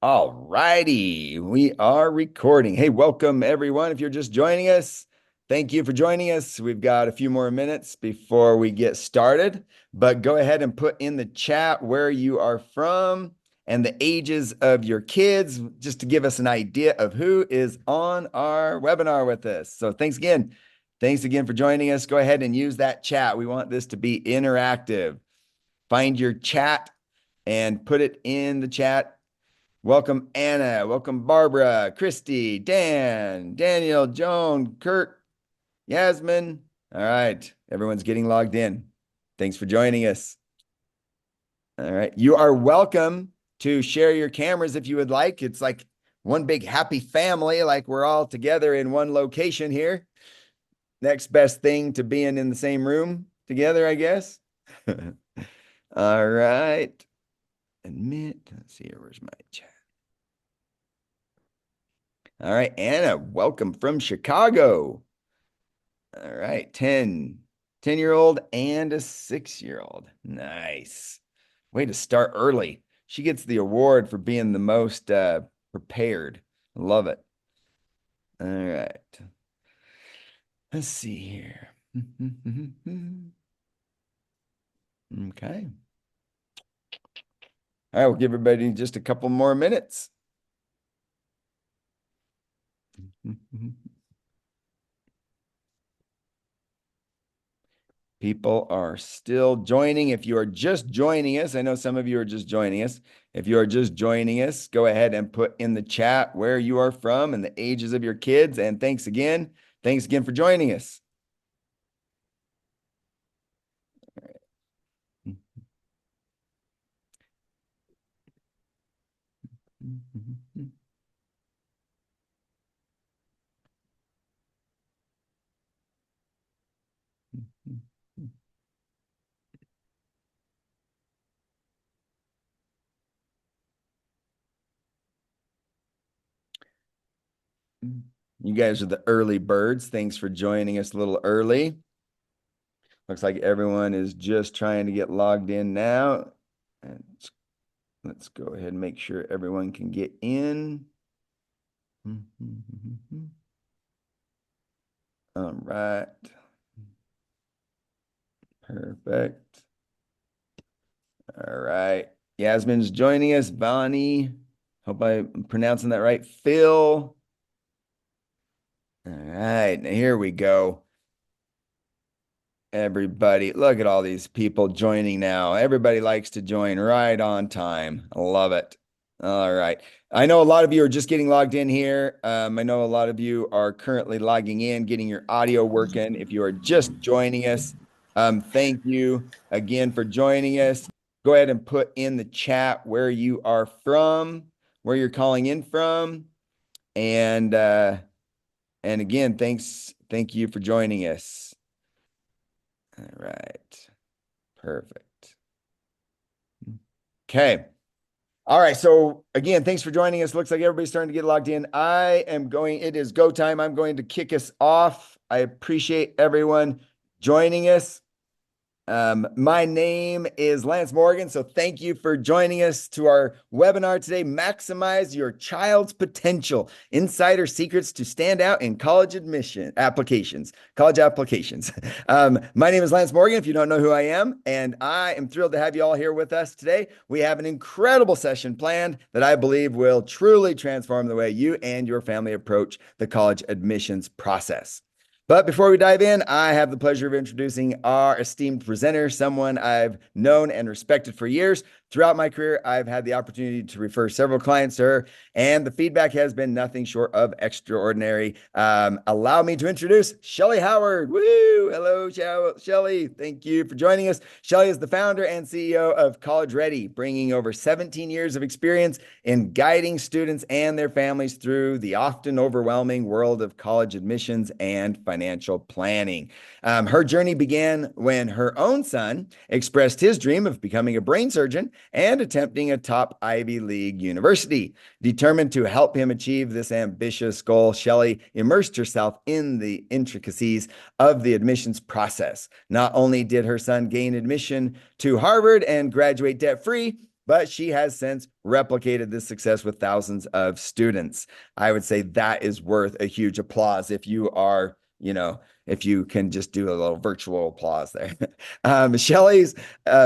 All righty, we are recording. Hey, welcome everyone. If you're just joining us, thank you for joining us. We've got a few more minutes before we get started, but go ahead and put in the chat where you are from and the ages of your kids, just to give us an idea of who is on our webinar with us. So thanks again. Thanks again for joining us. Go ahead and use that chat. We want this to be interactive. Find your chat and put it in the chat. Welcome, Anna. Welcome, Barbara, Christy, Dan, Daniel, Joan, Kurt, Yasmin. All right. Everyone's getting logged in. Thanks for joining us. All right. You are welcome to share your cameras if you would like. It's like one big happy family, like we're all together in one location here. Next best thing to being in the same room together, I guess. All right. Admit. Let's see here. Where's my chat? All right, Anna, welcome from Chicago. All right, 10-year-old and a 6-year-old. Nice. Way to start early. She gets the award for being the most prepared. Love it. All right. Let's see here. Okay. All right, we'll give everybody just a couple more minutes. People are still joining. If you are just joining us, I know some of you are just joining us. If you are just joining us, go ahead and put in the chat where you are from and the ages of your kids. And thanks again. Thanks again for joining us. You guys are the early birds. Thanks for joining us a little early. Looks like everyone is just trying to get logged in now. And let's go ahead and make sure everyone can get in. All right. Perfect. All right. Yasmin's joining us. Bonnie. Hope I'm pronouncing that right. Phil. All right. Now here we go. Everybody, look at all these people joining now. Everybody likes to join right on time. I love it. All right. I know a lot of you are just getting logged in here. I know a lot of you are currently logging in, getting your audio working. If you are just joining us, thank you again for joining us. Go ahead and put in the chat where you are from, where you're calling in from. And again, thank you for joining us. All right. Perfect. Okay. All right. So again, thanks for joining us. Looks like everybody's starting to get logged in. It is go time. I'm going to kick us off. I appreciate everyone joining us. My name is Lance Morgan, so thank you for joining us to our webinar today, Maximize Your Child's Potential, Insider Secrets to Stand Out in College Applications. My name is Lance Morgan, if you don't know who I am, and I am thrilled to have you all here with us today. We have an incredible session planned that I believe will truly transform the way you and your family approach the college admissions process. But before we dive in, I have the pleasure of introducing our esteemed presenter, someone I've known and respected for years. Throughout my career, I've had the opportunity to refer several clients to her, and the feedback has been nothing short of extraordinary. Allow me to introduce Shelly Howard. Woo! Hello, Shelly. Thank you for joining us. Shelly is the founder and CEO of College Ready, bringing over 17 years of experience in guiding students and their families through the often overwhelming world of college admissions and financial planning. Her journey began when her own son expressed his dream of becoming a brain surgeon and attempting a top Ivy League university. Determined to help him achieve this ambitious goal, Shelly immersed herself in the intricacies of the admissions process. Not only did her son gain admission to Harvard and graduate debt-free, but she has since replicated this success with thousands of students. I would say that is worth a huge applause if you are, if you can just do a little virtual applause there. Shelley's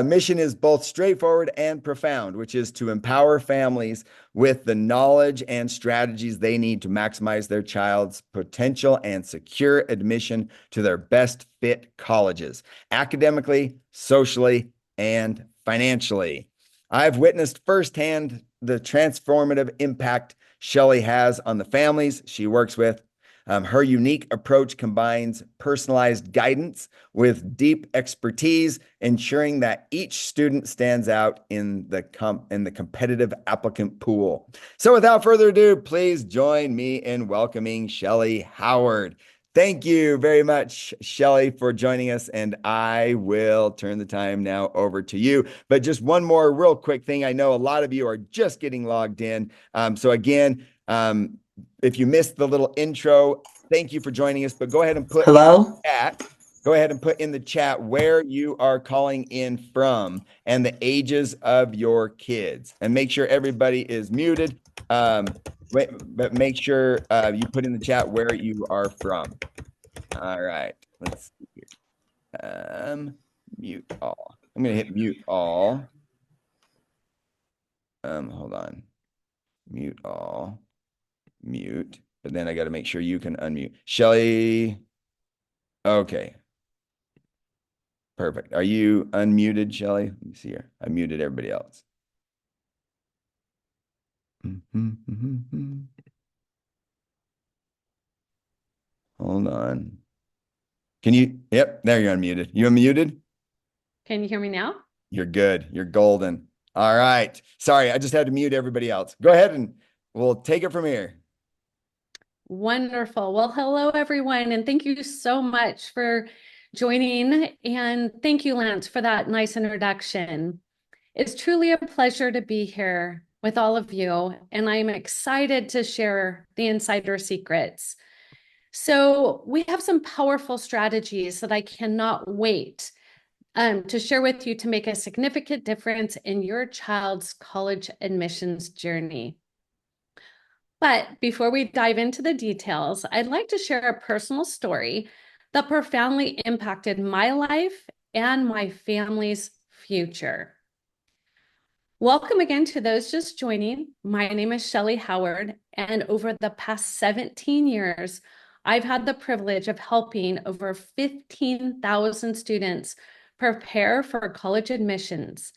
mission is both straightforward and profound, which is to empower families with the knowledge and strategies they need to maximize their child's potential and secure admission to their best fit colleges, academically, socially, and financially. I've witnessed firsthand the transformative impact Shelley has on the families she works with. Her unique approach combines personalized guidance with deep expertise, ensuring that each student stands out in the competitive applicant pool. So without further ado, please join me in welcoming Shelley Howard. Thank you very much, Shelley, for joining us, and I will turn the time now over to you. But just one more real quick thing. I know a lot of you are just getting logged in. So again, if you missed the little intro, thank you for joining us, but go ahead and put in the chat where you are calling in from and the ages of your kids, and make sure everybody is muted. But make sure you put in the chat where you are from. All right, let's see here. Mute all. I'm going to hit mute all. Hold on. Mute all. Mute. But then I got to make sure you can unmute. Shelley. Okay. Perfect. Are you unmuted, Shelley? Let me see here. I muted everybody else. Hold on. Yep, there you're unmuted. You unmuted? Can you hear me now? You're good. You're golden. All right. Sorry, I just had to mute everybody else. Go ahead and we'll take it from here. Wonderful. Well, hello, everyone, and thank you so much for joining. And thank you, Lance, for that nice introduction. It's truly a pleasure to be here with all of you, and I'm excited to share the insider secrets. So we have some powerful strategies that I cannot wait to share with you to make a significant difference in your child's college admissions journey. But before we dive into the details, I'd like to share a personal story that profoundly impacted my life and my family's future. Welcome again to those just joining. My name is Shelley Howard, and over the past 17 years, I've had the privilege of helping over 15,000 students prepare for college admissions.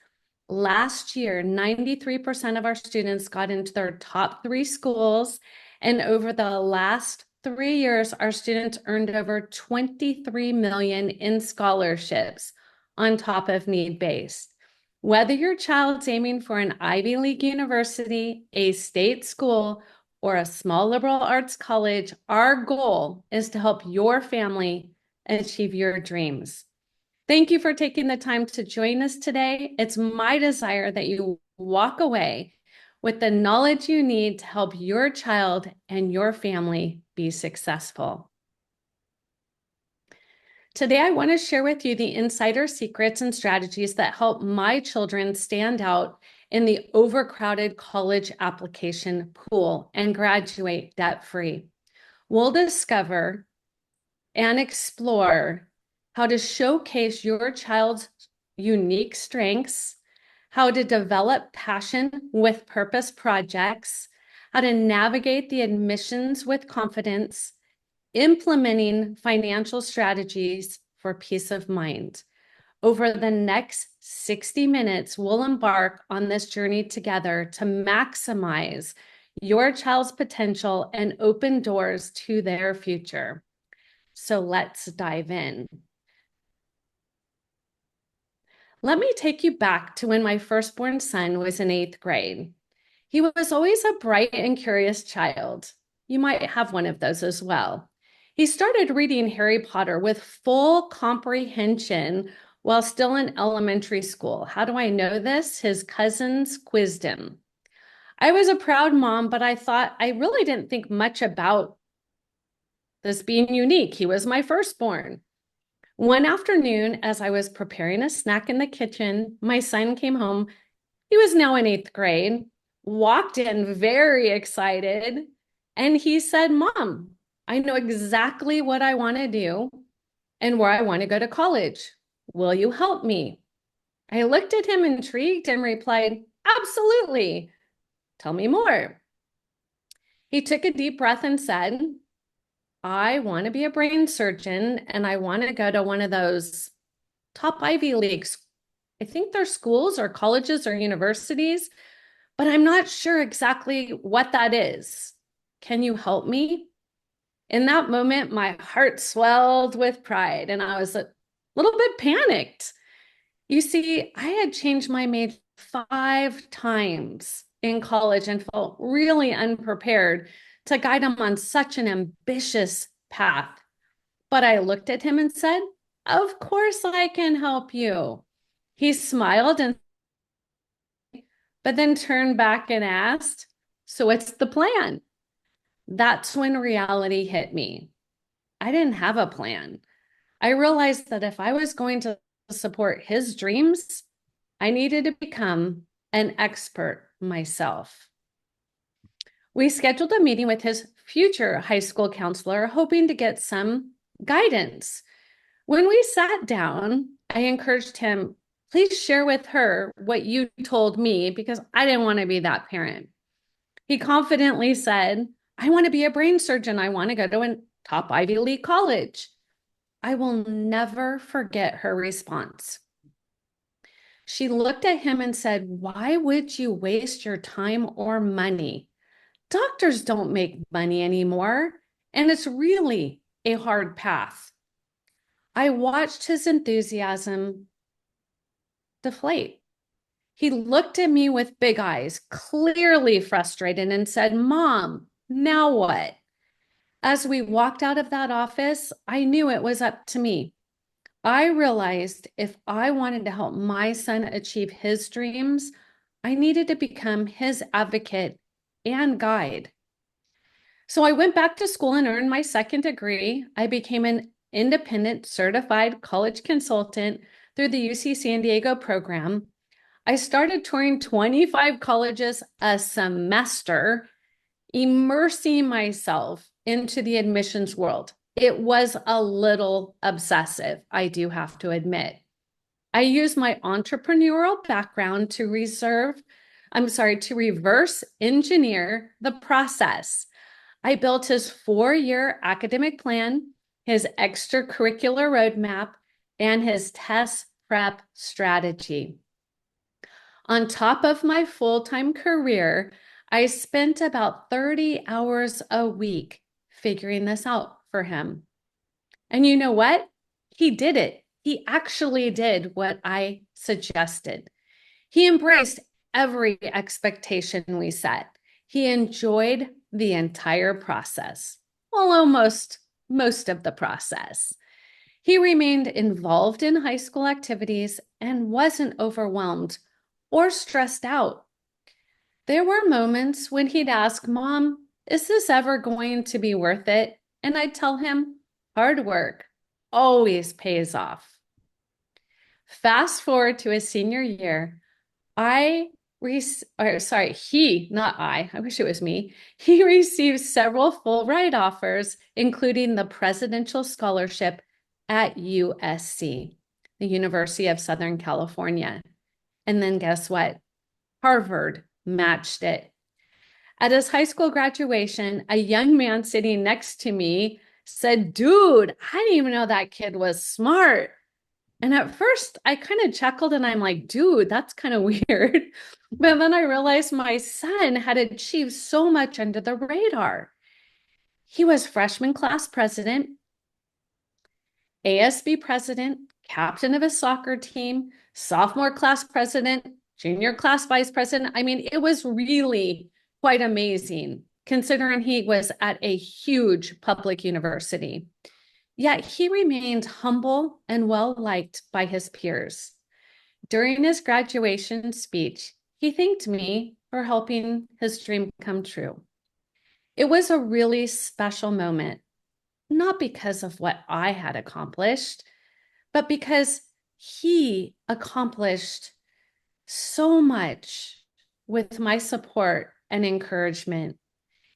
Last year, 93% of our students got into their top 3 schools, and over the last 3 years, our students earned over $23 million in scholarships on top of need-based. Whether your child's aiming for an Ivy League university, a state school, or a small liberal arts college, our goal is to help your family achieve your dreams. Thank you for taking the time to join us today. It's my desire that you walk away with the knowledge you need to help your child and your family be successful. Today, I want to share with you the insider secrets and strategies that help my children stand out in the overcrowded college application pool and graduate debt-free. We'll discover and explore how to showcase your child's unique strengths, how to develop passion with purpose projects, how to navigate the admissions with confidence, implementing financial strategies for peace of mind. Over the next 60 minutes, we'll embark on this journey together to maximize your child's potential and open doors to their future. So let's dive in. Let me take you back to when my firstborn son was in 8th grade. He was always a bright and curious child. You might have one of those as well. He started reading Harry Potter with full comprehension while still in elementary school. How do I know this? His cousins quizzed him. I was a proud mom, but I thought I really didn't think much about this being unique. He was my firstborn. One afternoon, as I was preparing a snack in the kitchen, my son came home He was now in 8th grade, walked in very excited, and he said, Mom, I know exactly what I want to do and where I want to go to college. Will you help me? I looked at him intrigued and replied, Absolutely. Tell me more. He took a deep breath and said, I want to be a brain surgeon and I want to go to one of those top Ivy Leagues. I think they're schools or colleges or universities, but I'm not sure exactly what that is. Can you help me? In that moment, my heart swelled with pride and I was a little bit panicked. You see, I had changed my major 5 times in college and felt really unprepared to guide him on such an ambitious path. But I looked at him and said, Of course I can help you. He smiled and but then turned back and asked, So what's the plan? That's when reality hit me. I didn't have a plan. I realized that if I was going to support his dreams, I needed to become an expert myself. We scheduled a meeting with his future high school counselor, hoping to get some guidance. When we sat down, I encouraged him, please share with her what you told me because I didn't want to be that parent. He confidently said, I want to be a brain surgeon. I want to go to a top Ivy League college. I will never forget her response. She looked at him and said, Why would you waste your time or money? Doctors don't make money anymore, and it's really a hard path. I watched his enthusiasm deflate. He looked at me with big eyes, clearly frustrated, and said, Mom, now what? As we walked out of that office, I knew it was up to me. I realized if I wanted to help my son achieve his dreams, I needed to become his advocate and guide. So I went back to school and earned my second degree. I became an independent certified college consultant through the UC San Diego program. I started touring 25 colleges a semester, immersing myself into the admissions world. It was a little obsessive, I do have to admit. I used my entrepreneurial background to reverse engineer the process. I built his 4-year academic plan, his extracurricular roadmap, and his test prep strategy. On top of my full-time career, I spent about 30 hours a week figuring this out for him. And you know what? He did it. He actually did what I suggested. He embraced every expectation we set. He enjoyed the entire process, well, almost most of the process. He remained involved in high school activities and wasn't overwhelmed or stressed out. There were moments when he'd ask, Mom, is this ever going to be worth it? And I'd tell him, hard work always pays off. Fast forward to his senior year, he, not I wish it was me. He received several full ride offers, including the presidential scholarship at USC, the University of Southern California. And then guess what? Harvard matched it. At his high school graduation, a young man sitting next to me said, Dude, I didn't even know that kid was smart. And at first I kind of chuckled and I'm like, dude, that's kind of weird. But then I realized my son had achieved so much under the radar. He was freshman class president, ASB president, captain of his soccer team, sophomore class president, junior class vice president. I mean, it was really quite amazing considering he was at a huge public university. Yet he remained humble and well-liked by his peers. During his graduation speech, he thanked me for helping his dream come true. It was a really special moment, not because of what I had accomplished, but because he accomplished so much with my support and encouragement.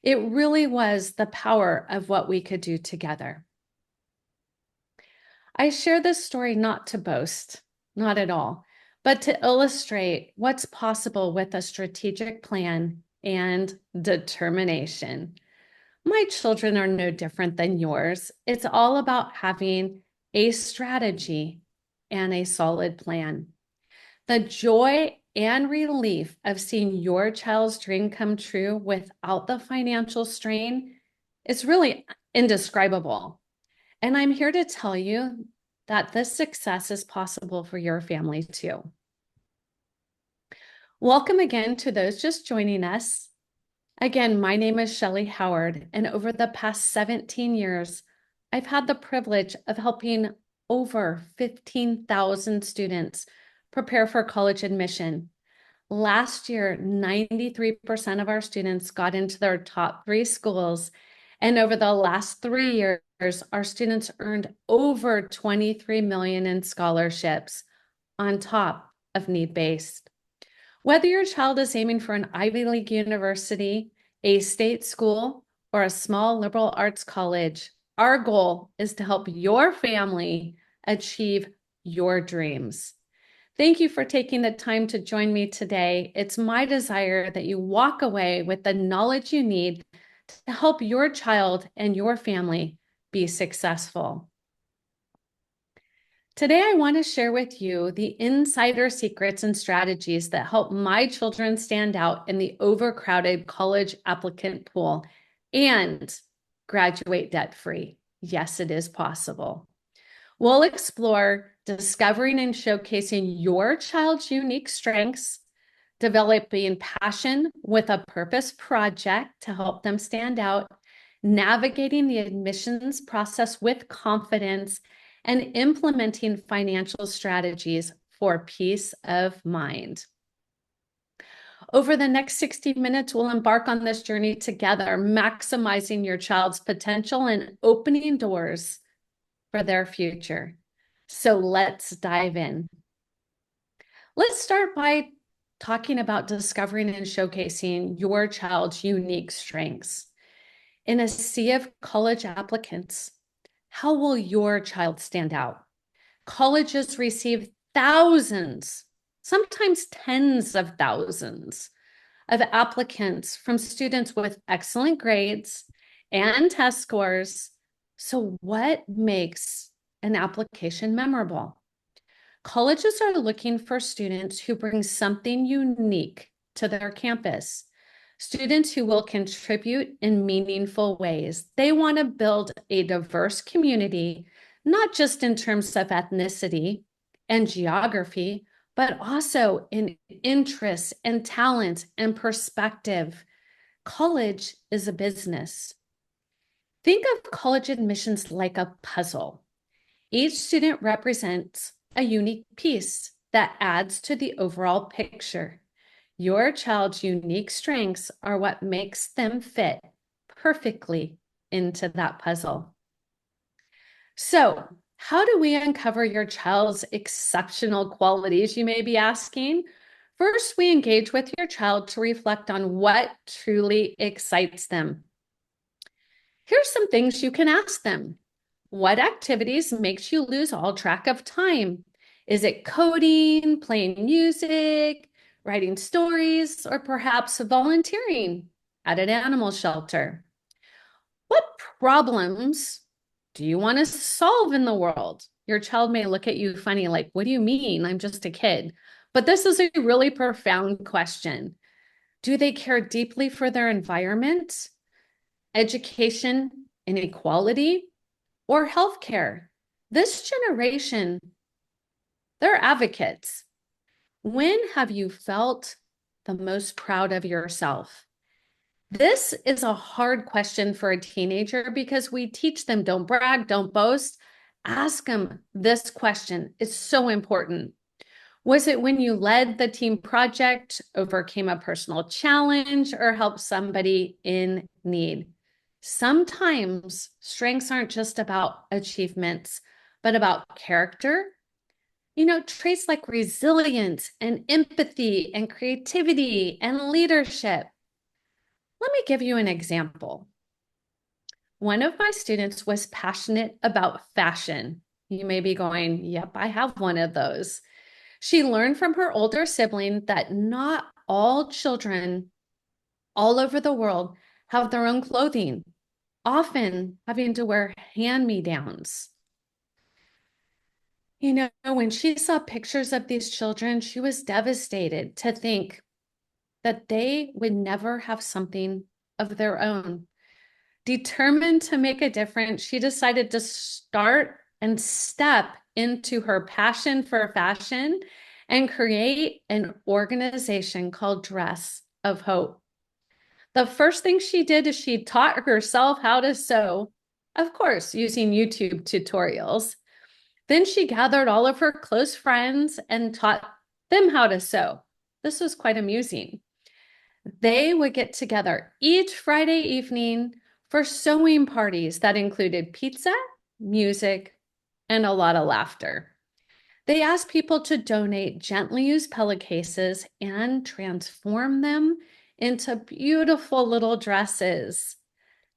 It really was the power of what we could do together. I share this story not to boast, not at all, but to illustrate what's possible with a strategic plan and determination. My children are no different than yours. It's all about having a strategy and a solid plan. The joy and relief of seeing your child's dream come true without the financial strain is really indescribable. And I'm here to tell you that this success is possible for your family too. Welcome again to those just joining us. Again, my name is Shelley Howard, and over the past 17 years, I've had the privilege of helping over 15,000 students prepare for college admission. Last year, 93% of our students got into their top 3 schools, and over the last 3 years, our students earned over 23 million in scholarships on top of need-based. Whether your child is aiming for an Ivy League university, a state school, or a small liberal arts college, our goal is to help your family achieve your dreams. Thank you for taking the time to join me today. It's my desire that you walk away with the knowledge you need to help your child and your family be successful. Today, I want to share with you the insider secrets and strategies that help my children stand out in the overcrowded college applicant pool and graduate debt-free. Yes, it is possible. We'll explore discovering and showcasing your child's unique strengths, developing passion with a purpose project to help them stand out, navigating the admissions process with confidence, and implementing financial strategies for peace of mind. Over the next 60 minutes, we'll embark on this journey together, maximizing your child's potential and opening doors for their future. So let's dive in. Let's start by talking about discovering and showcasing your child's unique strengths. In a sea of college applicants, how will your child stand out? Colleges receive thousands, sometimes tens of thousands of applicants from students with excellent grades and test scores. So what makes an application memorable? Colleges are looking for students who bring something unique to their campus. Students who will contribute in meaningful ways. They want to build a diverse community, not just in terms of ethnicity and geography, but also in interests and talent and perspective. College is a business. Think of college admissions like a puzzle. Each student represents a unique piece that adds to the overall picture. Your child's unique strengths are what makes them fit perfectly into that puzzle. So, how do we uncover your child's exceptional qualities, you may be asking? First, we engage with your child to reflect on what truly excites them. Here's some things you can ask them. What activities makes you lose all track of time? Is it coding, playing music, writing stories, or perhaps volunteering at an animal shelter? What problems do you want to solve in the world? Your child may look at you funny, like, what do you mean? I'm just a kid. But this is a really profound question. Do they care deeply for their environment, education, inequality, or healthcare? This generation, they're advocates. When have you felt the most proud of yourself? This is a hard question for a teenager because we teach them don't brag, don't boast. Ask them this question. It's so important. Was it when you led the team project, overcame a personal challenge, or helped somebody in need? Sometimes strengths aren't just about achievements, but about character, Traits like resilience and empathy and creativity and leadership. Let me give you an example. One of my students was passionate about fashion. You may be going, yep, I have one of those. She learned from her older sibling that not all children all over the world have their own clothing, often having to wear hand-me-downs. When she saw pictures of these children, she was devastated to think that they would never have something of their own. Determined to make a difference, she decided to start and step into her passion for fashion and create an organization called Dress of Hope. The first thing she did is she taught herself how to sew, of course, using YouTube tutorials. Then she gathered all of her close friends and taught them how to sew. This was quite amusing. They would get together each Friday evening for sewing parties that included pizza, music, and a lot of laughter. They asked people to donate gently used pillowcases and transform them into beautiful little dresses.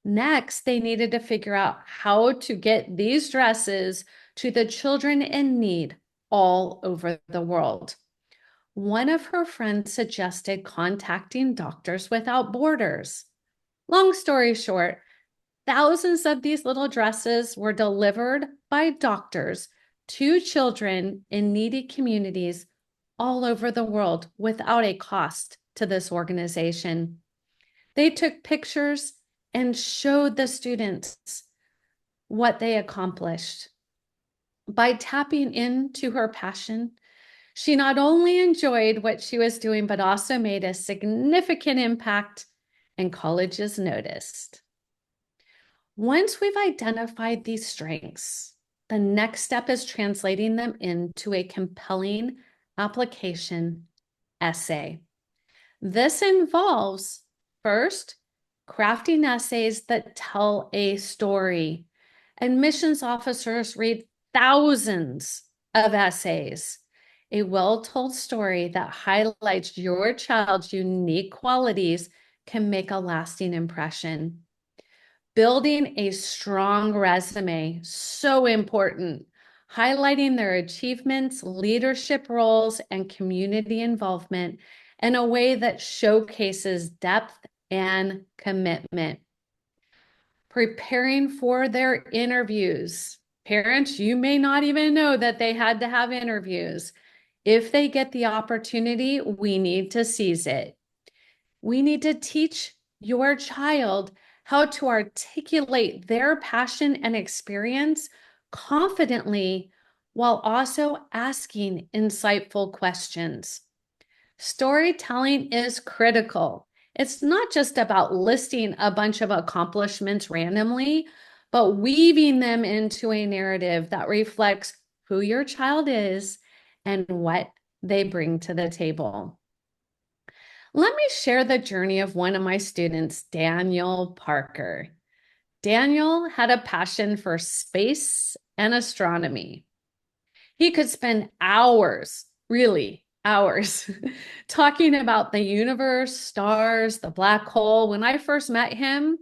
Next, they needed to figure out how to get these dresses to the children in need all over the world. One of her friends suggested contacting Doctors Without Borders. Long story short, thousands of these little dresses were delivered by doctors to children in needy communities all over the world without a cost to this organization. They took pictures and showed the students what they accomplished. By tapping into her passion, she not only enjoyed what she was doing, but also made a significant impact, and colleges noticed. Once we've identified these strengths, the next step is translating them into a compelling application essay. This involves, first, crafting essays that tell a story. Admissions officers read thousands of essays. A well-told story that highlights your child's unique qualities can make a lasting impression. Building a strong resume, so important. Highlighting their achievements, leadership roles, and community involvement in a way that showcases depth and commitment. Preparing for their interviews. Parents, you may not even know that they had to have interviews. If they get the opportunity, we need to seize it. We need to teach your child how to articulate their passion and experience confidently while also asking insightful questions. Storytelling is critical. It's not just about listing a bunch of accomplishments randomly, but weaving them into a narrative that reflects who your child is and what they bring to the table. Let me share the journey of one of my students, Daniel Parker. Daniel had a passion for space and astronomy. He could spend hours, really hours, talking about the universe, stars, the black hole. When I first met him,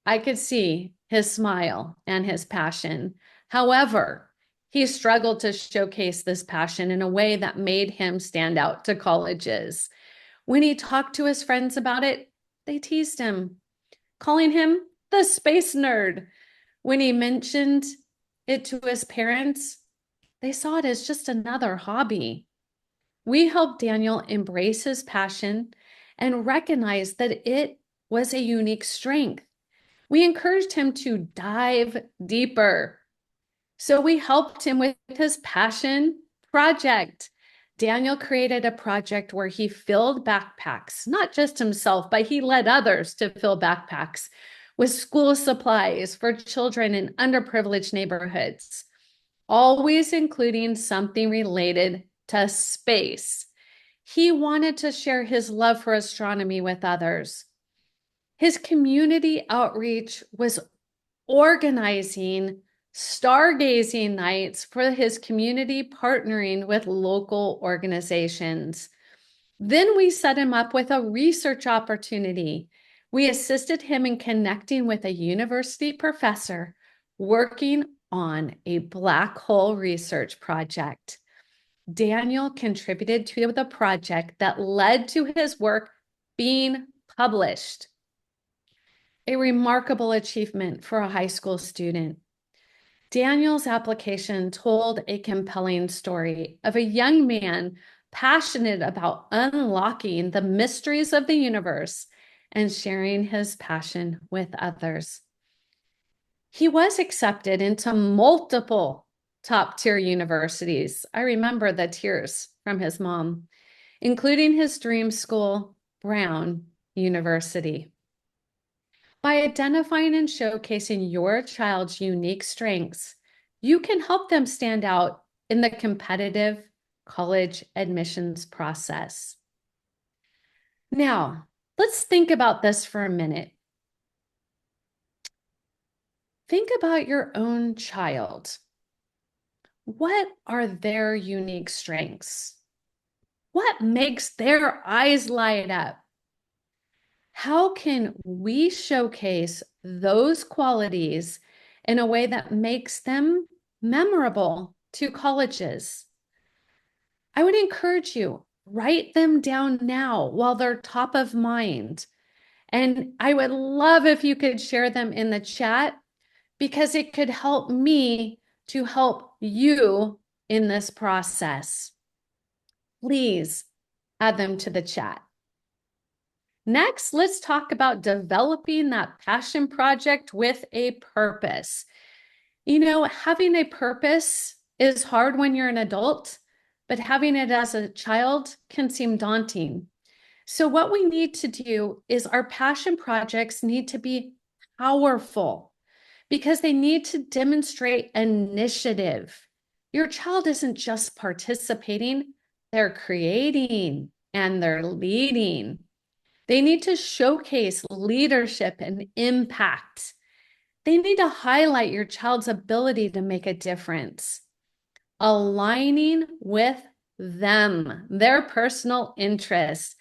I could see his smile and his passion. However, he struggled to showcase this passion in a way that made him stand out to colleges. When he talked to his friends about it, they teased him, calling him the space nerd. When he mentioned it to his parents, they saw it as just another hobby. We helped Daniel embrace his passion and recognize that it was a unique strength. We encouraged him to dive deeper. So we helped him with his passion project. Daniel created a project where he filled backpacks, not just himself, but he led others to fill backpacks with school supplies for children in underprivileged neighborhoods, always including something related to space. He wanted to share his love for astronomy with others. His community outreach was organizing stargazing nights for his community, partnering with local organizations. Then we set him up with a research opportunity. We assisted him in connecting with a university professor working on a black hole research project. Daniel contributed to the project that led to his work being published. A remarkable achievement for a high school student. Daniel's application told a compelling story of a young man passionate about unlocking the mysteries of the universe and sharing his passion with others. He was accepted into multiple top-tier universities. I remember the tears from his mom, including his dream school, Brown University. By identifying and showcasing your child's unique strengths, you can help them stand out in the competitive college admissions process. Now, let's think about this for a minute. Think about your own child. What are their unique strengths? What makes their eyes light up? How can we showcase those qualities in a way that makes them memorable to colleges? I would encourage you, write them down now while they're top of mind. And I would love if you could share them in the chat because it could help me to help you in this process. Please add them to the chat. Next, let's talk about developing that passion project with a purpose. You know, having a purpose is hard when you're an adult, but having it as a child can seem daunting. So what we need to do is our passion projects need to be powerful because they need to demonstrate initiative. Your child isn't just participating, they're creating and they're leading. They need to showcase leadership and impact. They need to highlight your child's ability to make a difference, aligning with them, their personal interests.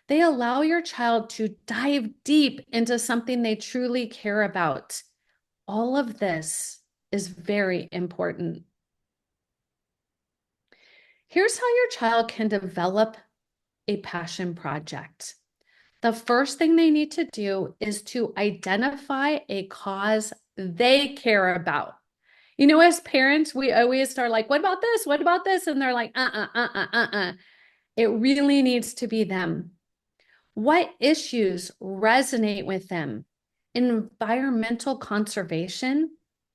They allow your child to dive deep into something they truly care about. All of this is very important. Here's how your child can develop a passion project. The first thing they need to do is to identify a cause they care about. You know, as parents, we always are like, what about this? What about this? And they're like, It really needs to be them. What issues resonate with them? Environmental conservation,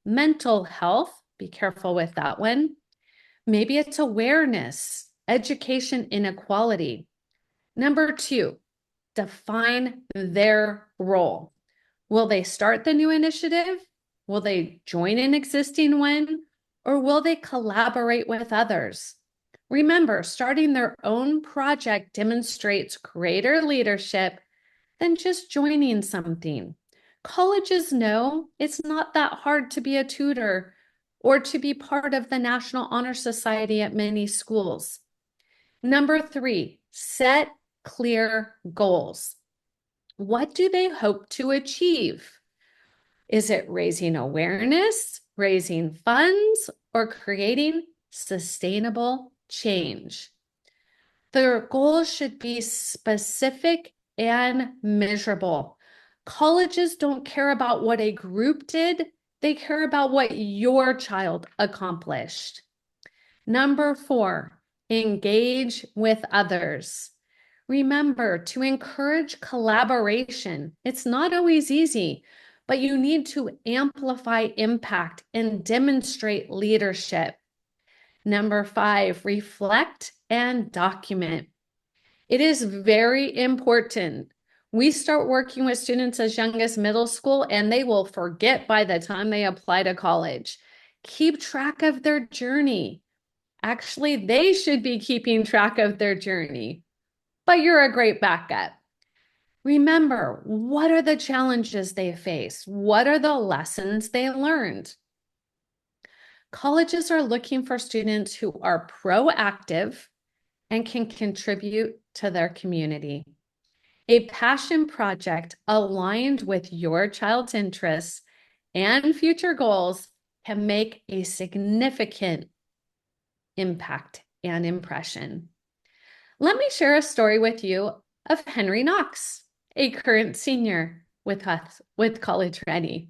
mental health, be careful with that one. Maybe it's awareness, education inequality. Number 2, define their role. Will they start the new initiative? Will they join an existing one? Or will they collaborate with others? Remember, starting their own project demonstrates greater leadership than just joining something. Colleges know it's not that hard to be a tutor or to be part of the National Honor Society at many schools. Number 3, set clear goals. What do they hope to achieve? Is it raising awareness, raising funds, or creating sustainable change? Their goals should be specific and measurable. Colleges don't care about what a group did, they care about what your child accomplished. Number 4, engage with others. Remember to encourage collaboration. It's not always easy, but you need to amplify impact and demonstrate leadership. Number 5, reflect and document. It is very important. We start working with students as young as middle school, and they will forget by the time they apply to college. Keep track of their journey. Actually, they should be keeping track of their journey, but you're a great backup. Remember, what are the challenges they face? What are the lessons they learned? Colleges are looking for students who are proactive and can contribute to their community. A passion project aligned with your child's interests and future goals can make a significant impact and impression. Let me share a story with you of Henry Knox, a current senior with us with College Ready.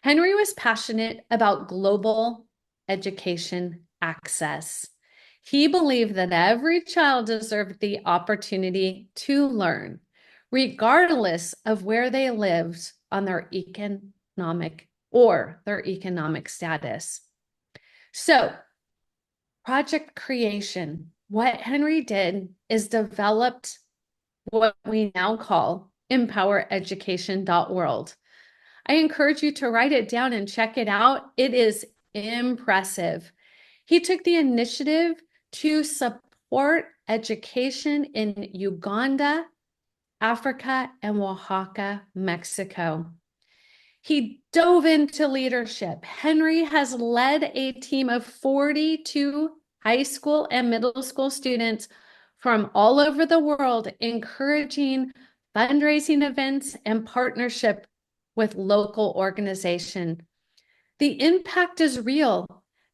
Henry was passionate about global education access. He believed that every child deserved the opportunity to learn, regardless of where they lived on their economic status. So, project creation, what Henry did is developed what we now call empowereducation.world. I encourage you to write it down and check it out. It is impressive. He took the initiative to support education in Uganda, Africa, and Oaxaca, Mexico. He dove into leadership. Henry has led a team of 42 high school and middle school students from all over the world, encouraging fundraising events and partnership with local organization. The impact is real.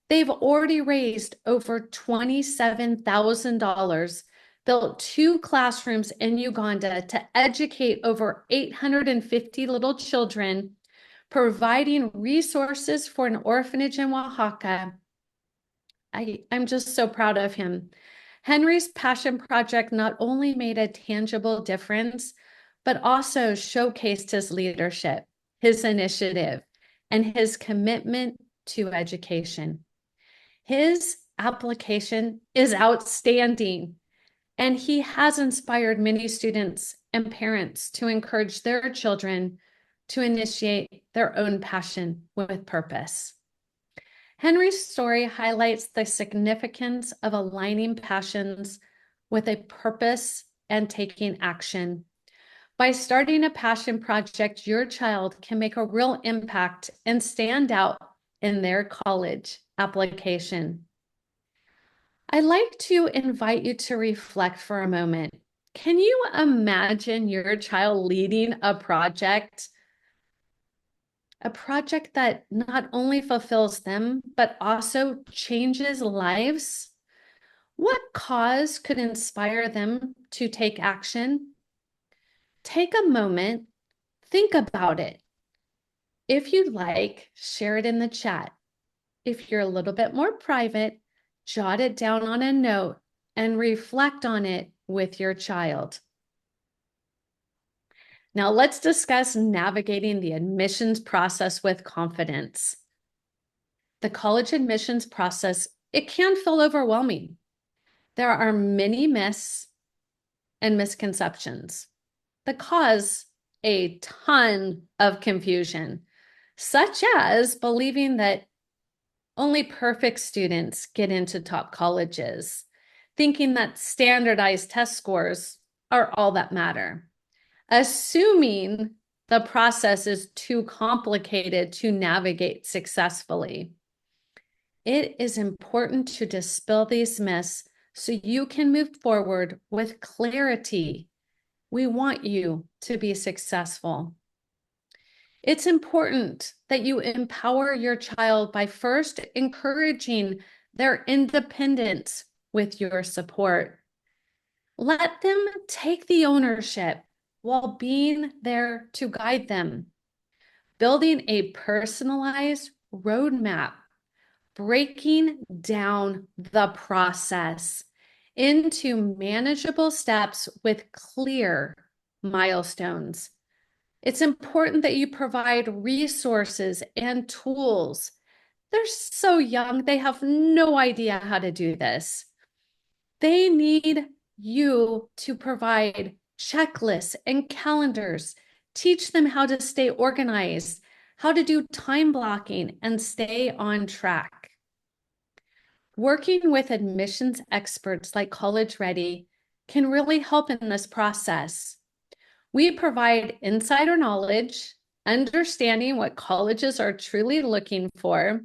They've already raised over $27,000, built 2 classrooms in Uganda to educate over 850 little children, providing resources for an orphanage in Oaxaca. I'm just so proud of him. Henry's passion project not only made a tangible difference, but also showcased his leadership, his initiative, and his commitment to education. His application is outstanding, and he has inspired many students and parents to encourage their children to initiate their own passion with purpose. Henry's story highlights the significance of aligning passions with a purpose and taking action. By starting a passion project, your child can make a real impact and stand out in their college application. I'd like to invite you to reflect for a moment. Can you imagine your child leading a project that not only fulfills them, but also changes lives? What cause could inspire them to take action? Take a moment, think about it. If you'd like, share it in the chat. If you're a little bit more private, jot it down on a note and reflect on it with your child. Now let's discuss navigating the admissions process with confidence. The college admissions process, it can feel overwhelming. There are many myths and misconceptions that cause a ton of confusion, such as believing that only perfect students get into top colleges, thinking that standardized test scores are all that matter, assuming the process is too complicated to navigate successfully. It is important to dispel these myths so you can move forward with clarity. We want you to be successful. It's important that you empower your child by first encouraging their independence with your support. Let them take the ownership while being there to guide them. Building a personalized roadmap, breaking down the process into manageable steps with clear milestones. It's important that you provide resources and tools. They're so young, they have no idea how to do this. They need you to provide checklists and calendars, teach them how to stay organized, how to do time blocking and stay on track. Working with admissions experts like College Ready can really help in this process. We provide insider knowledge, understanding what colleges are truly looking for,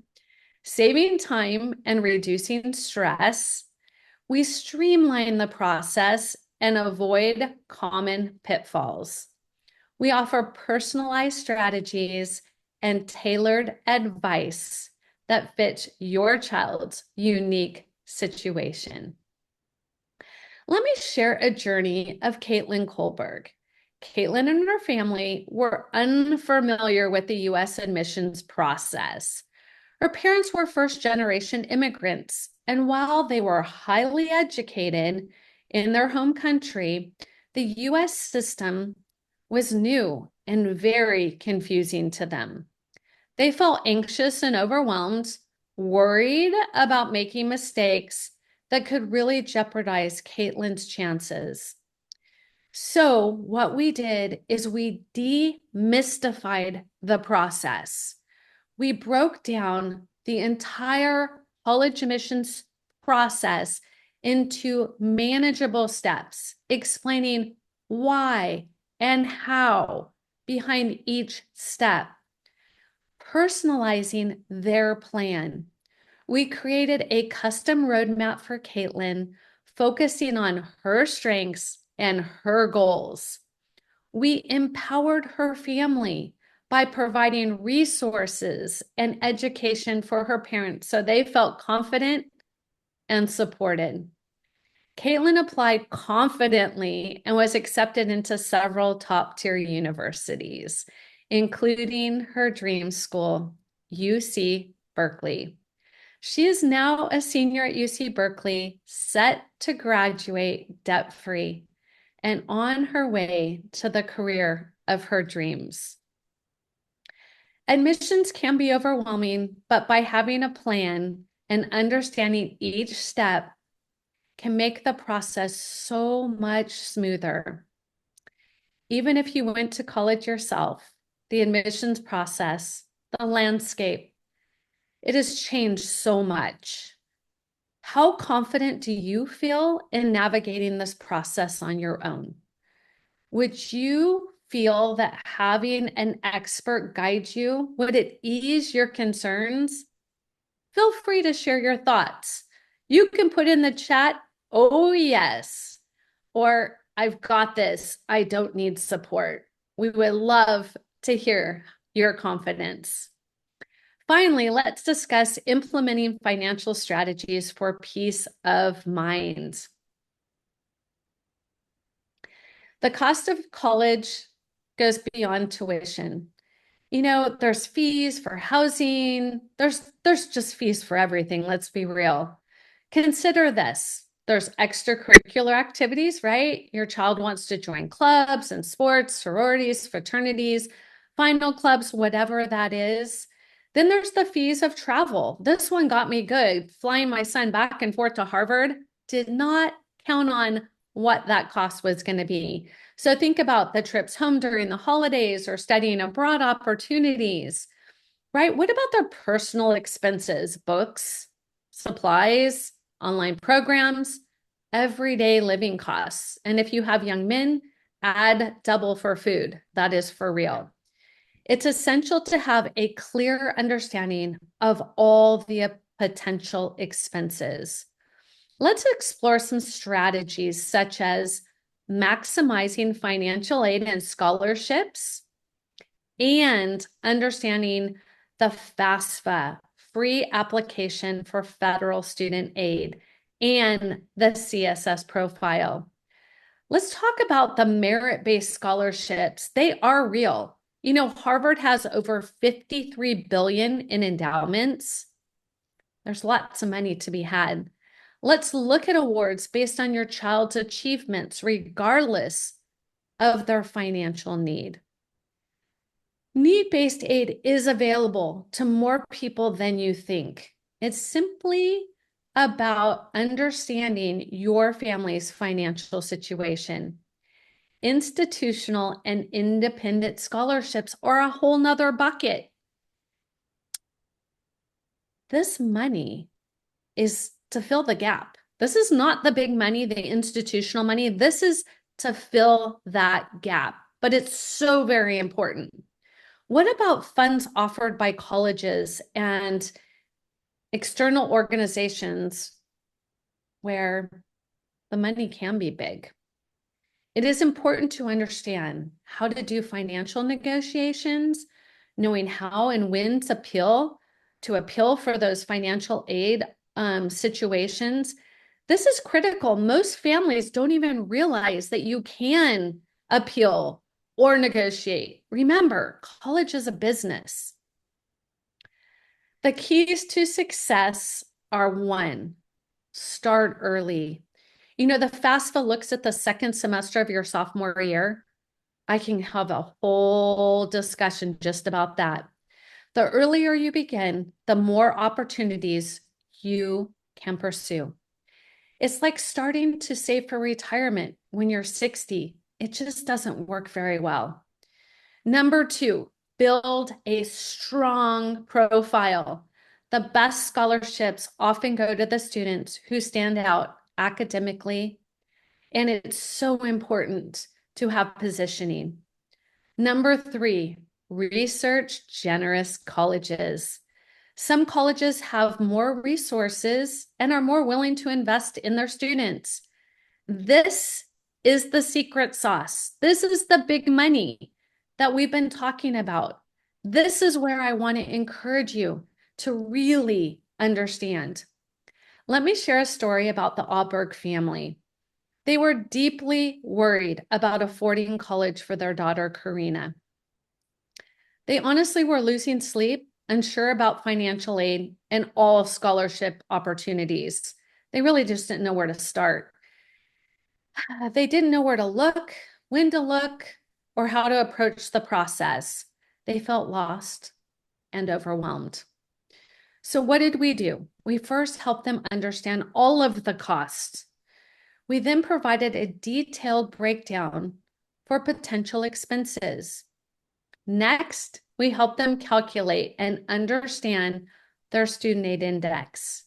Saving time and reducing stress, we streamline the process and avoid common pitfalls. We offer personalized strategies and tailored advice that fits your child's unique situation. Let me share a journey of Caitlin Kohlberg. Caitlin and her family were unfamiliar with the U.S. admissions process. Her parents were first-generation immigrants, and while they were highly educated in their home country, the U.S. system was new and very confusing to them. They felt anxious and overwhelmed, worried about making mistakes that could really jeopardize Caitlin's chances. So what we did is we demystified the process. We broke down the entire college admissions process into manageable steps, explaining why and how behind each step, personalizing their plan. We created a custom roadmap for Caitlin, focusing on her strengths and her goals. We empowered her family by providing resources and education for her parents so they felt confident and supported. Caitlin applied confidently and was accepted into several top-tier universities, including her dream school, UC Berkeley. She is now a senior at UC Berkeley, set to graduate debt-free and on her way to the career of her dreams. Admissions can be overwhelming, but by having a plan and understanding each step can make the process so much smoother. Even if you went to college yourself, the admissions process, the landscape, it has changed so much. How confident do you feel in navigating this process on your own? Would you feel that having an expert guide you, would it ease your concerns? Feel free to share your thoughts. You can put in the chat, "Oh yes," or "I've got this, I don't need support." We would love to hear your confidence. Finally, let's discuss implementing financial strategies for peace of mind. The cost of college goes beyond tuition. You know, there's fees for housing, there's just fees for everything, let's be real. Consider this. There's extracurricular activities, right? Your child wants to join clubs and sports, sororities, fraternities, final clubs, whatever that is. Then there's the fees of travel. This one got me good. Flying my son back and forth to Harvard, did not count on what that cost was going to be. So think about the trips home during the holidays or studying abroad opportunities, right? What about their personal expenses, books, supplies, online programs, everyday living costs? And if you have young men, add double for food. That is for real. It's essential to have a clear understanding of all the potential expenses. Let's explore some strategies such as maximizing financial aid and scholarships and understanding the FAFSA, free application for federal student aid, and the CSS profile. Let's talk about the merit-based scholarships. They are real. You know, Harvard has over 53 billion in endowments. There's lots of money to be had. Let's look at awards based on your child's achievements, regardless of their financial need. Need-based aid is available to more people than you think. It's simply about understanding your family's financial situation. Institutional and independent scholarships are a whole nother bucket. This money is to fill the gap. This is not the big money, the institutional money. This is to fill that gap, but it's so very important. What about funds offered by colleges and external organizations where the money can be big. It is important to understand how to do financial negotiations, knowing how and when to appeal for those financial aid situations. This is critical. Most families don't even realize that you can appeal or negotiate. Remember, college is a business. The keys to success are one, start early. You know, the FAFSA looks at the second semester of your sophomore year. I can have a whole discussion just about that. The earlier you begin, the more opportunities you can pursue. It's like starting to save for retirement when you're 60. It just doesn't work very well. Number two, build a strong profile. The best scholarships often go to the students who stand out academically, and it's so important to have positioning. Number three, research generous colleges. Some colleges have more resources and are more willing to invest in their students. This is the secret sauce. This is the big money that we've been talking about. This is where I want to encourage you to really understand. Let me share a story about the Auberg family. They were deeply worried about affording college for their daughter, Karina. They honestly were losing sleep, unsure about financial aid and all scholarship opportunities. They really just didn't know where to start. They didn't know where to look, when to look, or how to approach the process. They felt lost and overwhelmed. So what did we do? We first helped them understand all of the costs. We then provided a detailed breakdown for potential expenses. Next, we helped them calculate and understand their student aid index.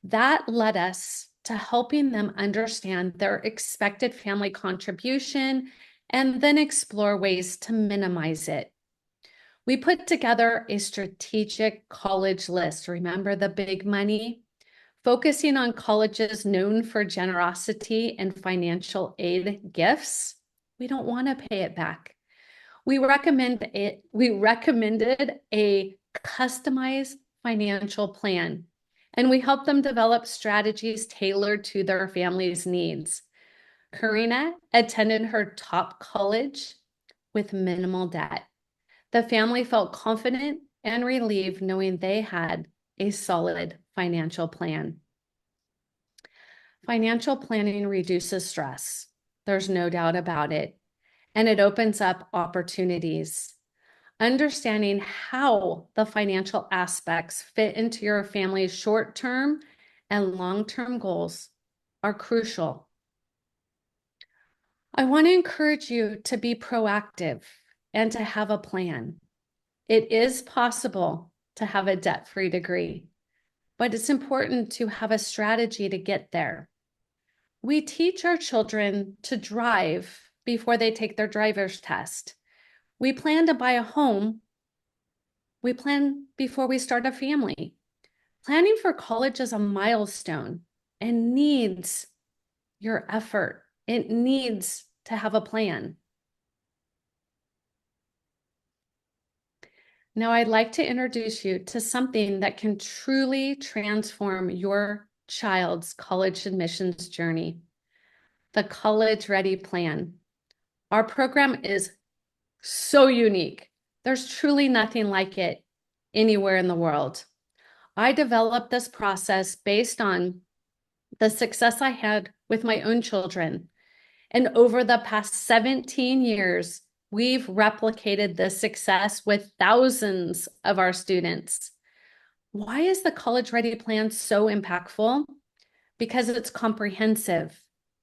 That led us to helping them understand their expected family contribution and then explore ways to minimize it. We put together a strategic college list. Remember the big money? Focusing on colleges known for generosity and financial aid gifts. We don't want to pay it back. We recommended a customized financial plan, and we helped them develop strategies tailored to their family's needs. Karina attended her top college with minimal debt. The family felt confident and relieved knowing they had a solid financial plan. Financial planning reduces stress. There's no doubt about it. And it opens up opportunities. Understanding how the financial aspects fit into your family's short-term and long-term goals are crucial. I want to encourage you to be proactive and to have a plan. It is possible to have a debt-free degree, but it's important to have a strategy to get there. We teach our children to drive before they take their driver's test. We plan to buy a home. We plan before we start a family. Planning for college is a milestone and needs your effort. It needs to have a plan. Now, I'd like to introduce you to something that can truly transform your child's college admissions journey, the College Ready Plan. Our program is so unique. There's truly nothing like it anywhere in the world. I developed this process based on the success I had with my own children. And over the past 17 years, we've replicated this success with thousands of our students. Why is the College Ready Plan so impactful? Because it's comprehensive,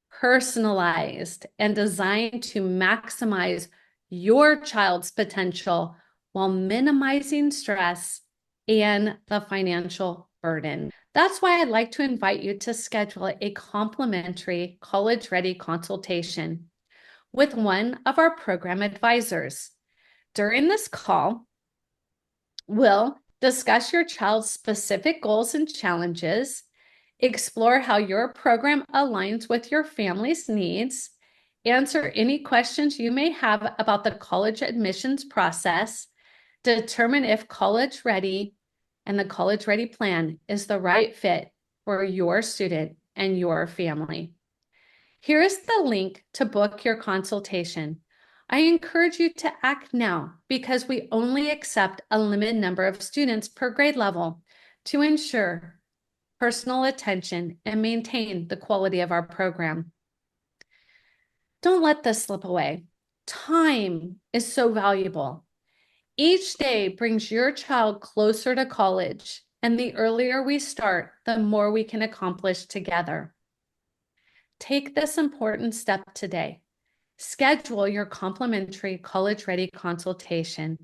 personalized, and designed to maximize your child's potential while minimizing stress and the financial burden. That's why I'd like to invite you to schedule a complimentary College Ready consultation with one of our program advisors. During this call, we'll Discuss your child's specific goals and challenges. Explore how your program aligns with your family's needs. Answer any questions you may have about the college admissions process. Determine if College Ready and the College Ready plan is the right fit for your student and your family. Here is the link to book your consultation. I encourage you to act now because we only accept a limited number of students per grade level to ensure personal attention and maintain the quality of our program. Don't let this slip away. Time is so valuable. Each day brings your child closer to college, and the earlier we start, the more we can accomplish together. Take this important step today. Schedule your complimentary College Ready consultation.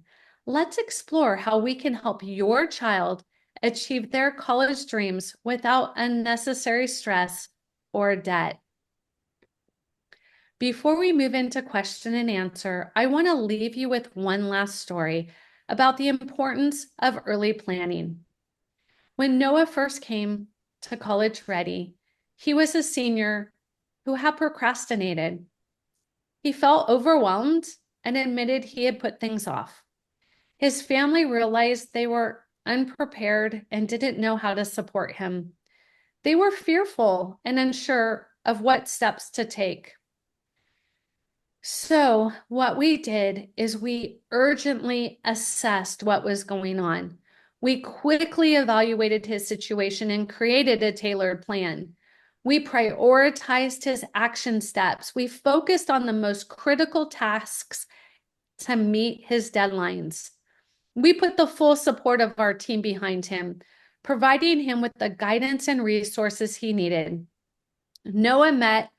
Let's explore how we can help your child achieve their college dreams without unnecessary stress or debt. Before we move into question and answer, I want to leave you with one last story about the importance of early planning. When Noah first came to College Ready, he was a senior who had procrastinated. He felt overwhelmed and admitted he had put things off. His family realized they were unprepared and didn't know how to support him. They were fearful and unsure of what steps to take. So what we did is we urgently assessed what was going on. We quickly evaluated his situation and created a tailored plan. We prioritized his action steps. We focused on the most critical tasks to meet his deadlines. We put the full support of our team behind him, providing him with the guidance and resources he needed. Noah met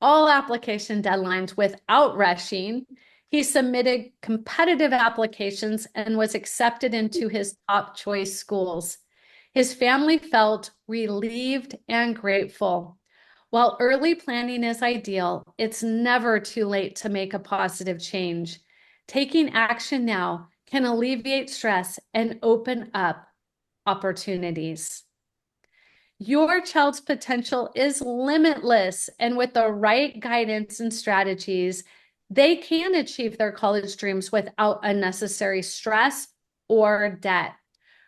all application deadlines without rushing. He submitted competitive applications and was accepted into his top choice schools. His family felt relieved and grateful. While early planning is ideal, it's never too late to make a positive change. Taking action now can alleviate stress and open up opportunities. Your child's potential is limitless, and with the right guidance and strategies, they can achieve their college dreams without unnecessary stress or debt.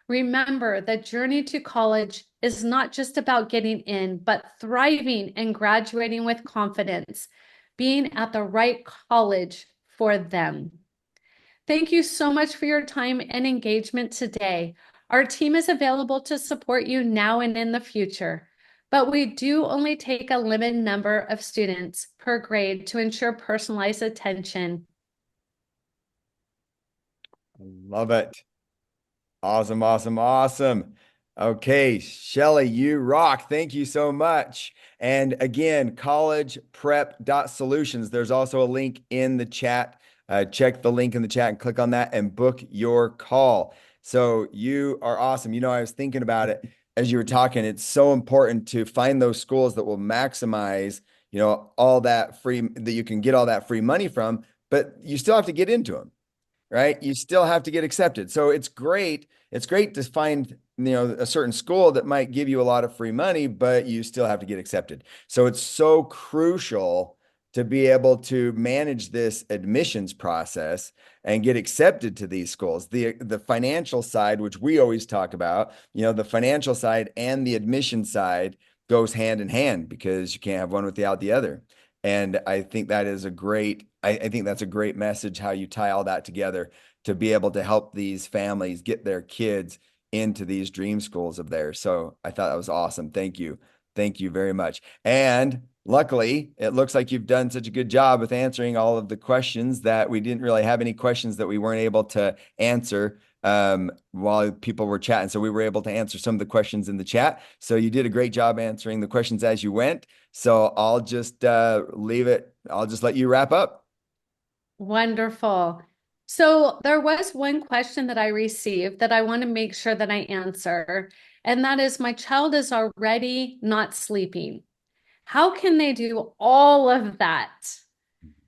Remember, the journey to college is not just about getting in, but thriving and graduating with confidence, being at the right college for them. Thank you so much for your time and engagement today. Our team is available to support you now and in the future, but we do only take a limited number of students per grade to ensure personalized attention. Love it. Awesome, awesome, awesome. Okay, Shelly, you rock. Thank you so much. And again, collegeprep.solutions. There's also a link in the chat. Check the link in the chat and click on that and book your call. So you are awesome. You know, I was thinking about it as you were talking. It's so important to find those schools that will maximize, you know, all that free, that you can get all that free money from, but you still have to get into them, right? You still have to get accepted. So it's great. It's great to find, you know, a certain school that might give you a lot of free money, but you still have to get accepted. So it's so crucial to be able to manage this admissions process and get accepted to these schools. The financial side, which we always talk about, you know, the financial side and the admission side goes hand in hand because you can't have one without the other. And I think that is a great, I think that's a great message, how you tie all that together to be able to help these families get their kids into these dream schools of theirs. So I thought that was awesome. Thank you. Thank you very much. And luckily, it looks like you've done such a good job with answering all of the questions that we didn't really have any questions that we weren't able to answer while people were chatting. So we were able to answer some of the questions in the chat. So you did a great job answering the questions as you went. So I'll just leave it. I'll just let you wrap up. Wonderful. So there was one question that I received that I want to make sure that I answer, and that is, my child is already not sleeping. How can they do all of that?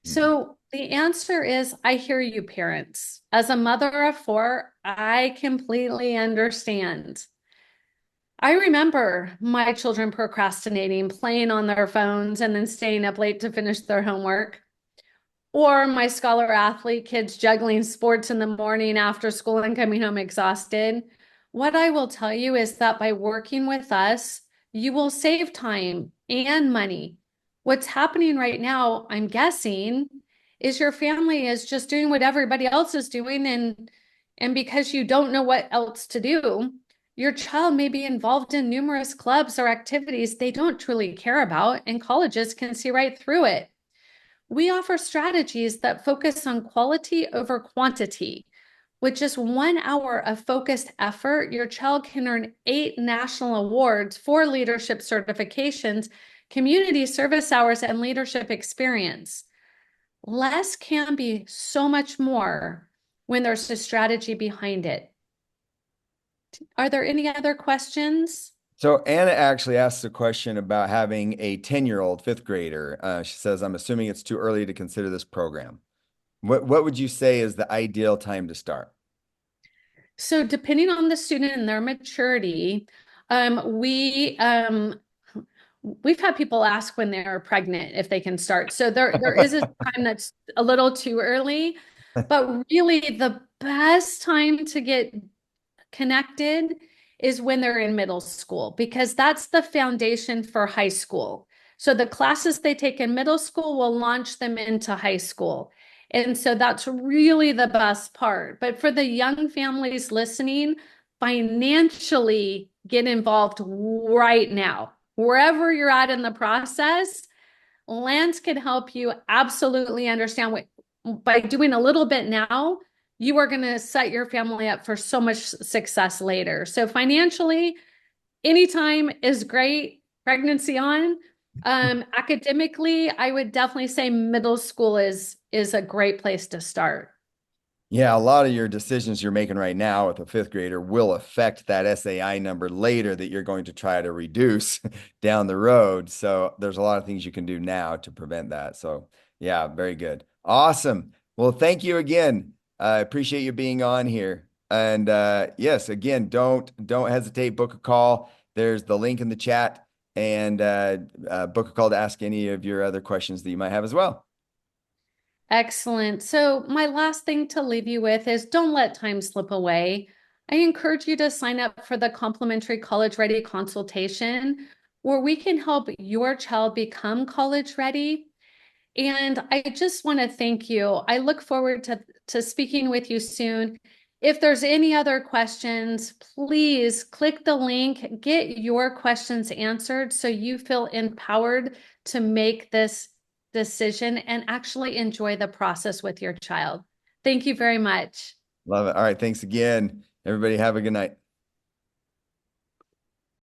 So The answer is I hear you, parents. As a mother of four, I completely understand. I remember my children procrastinating, playing on their phones, and then staying up late to finish their homework. Or my scholar athlete kids juggling sports in the morning after school and coming home exhausted. What I will tell you is that by working with us, you will save time and money. What's happening right now, I'm guessing, is your family is just doing what everybody else is doing, and because you don't know what else to do, your child may be involved in numerous clubs or activities they don't truly care about, and colleges can see right through it. We offer strategies that focus on quality over quantity. With just 1 hour of focused effort, your child can earn 8 national awards, 4 leadership certifications, community service hours, and leadership experience. Less can be so much more when there's a strategy behind it. Are there any other questions? So Anna actually asked a question about having a 10-year-old fifth grader. She says, I'm assuming it's too early to consider this program. What would you say is the ideal time to start? So depending on the student and their maturity, we've had people ask when they're pregnant if they can start. So there is a time that's a little too early, but really the best time to get connected is when they're in middle school, because that's the foundation for high school. So the classes they take in middle school will launch them into high school. And so that's really the best part. But for the young families listening, financially get involved right now. Wherever you're at in the process, Lance can help you absolutely understand what by doing a little bit now, you are going to set your family up for so much success later. So financially, anytime is great. Pregnancy on. Academically, I would definitely say middle school is a great place to start. Yeah, a lot of your decisions you're making right now with a fifth grader will affect that SAI number later that you're going to try to reduce down the road. So there's a lot of things you can do now to prevent that. So yeah, very good. Awesome. Well, thank you again. I appreciate you being on here. And yes, again, don't hesitate, book a call. There's the link in the chat, and book a call to ask any of your other questions that you might have as well. Excellent. So my last thing to leave you with is don't let time slip away. I encourage you to sign up for the complimentary College Ready consultation where we can help your child become college ready. And I just want to thank you. I look forward to speaking with you soon. If there's any other questions, please click the link, get your questions answered so you feel empowered to make this decision and actually enjoy the process with your child. Thank you very much. Love it. All right. Thanks again. Everybody have a good night.